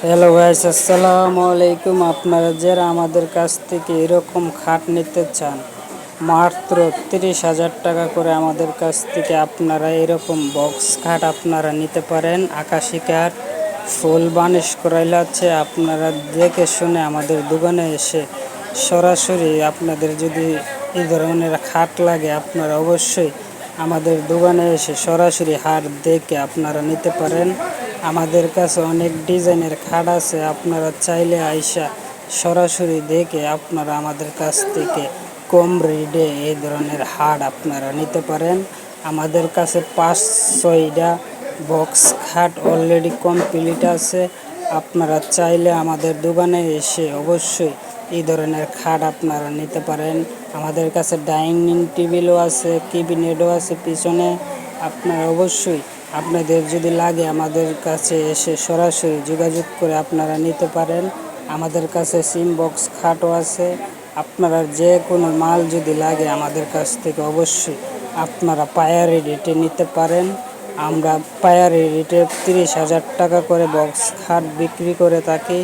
Hello guys, আসসালামু আলাইকুম। আপনারা যারা আমাদের কাছ থেকে এরকম খাট নিতে চান, মাত্র 30,000 টাকা করে আমাদের কাছ থেকে আপনারা এরকম বক্স খাট আপনারা নিতে পারেন। আকাশি কাঠ ফুল বানিশ করাইলা আছে। আপনারা দেখে শুনে আমাদের দোকানে এসে সরাসরি আপনাদের যদি এই ধরনের খাট লাগে, আপনারা অবশ্যই আমাদের দোকানে এসে সরাসরি হাট দেখে আপনারা নিতে পারেন। আমাদের কাছে অনেক ডিজাইনের খাট আছে, আপনারা চাইলে আইসা সরাসরি দেখে আপনারা আমাদের কাছ থেকে কম রেটে এই ধরনের হাট আপনারা নিতে পারেন। আমাদের কাছে 5-6টা বক্স খাট অলরেডি কমপ্লিট আছে। আপনারা চাইলে আমাদের দোকানে এসে অবশ্যই এই ধরনের খাট আপনারা নিতে পারেন। আমাদের কাছে ডাইনিং টেবিলও আছে, ক্যাবিনেটও আছে পিছনে। আপনারা অবশ্যই আপনাদের যদি লাগে আমাদের কাছে এসে সরাসরি যোগাযোগ করে আপনারা নিতে পারেন। আমাদের কাছে সিম বক্স খাটও আছে। আপনারা যে কোনো মাল যদি লাগে আমাদের কাছ থেকে অবশ্যই আপনারা পাইকারি রেটে নিতে পারেন। আমরা পাইকারি রেটে 30,000 টাকা করে বক্স খাট বিক্রি করে থাকি।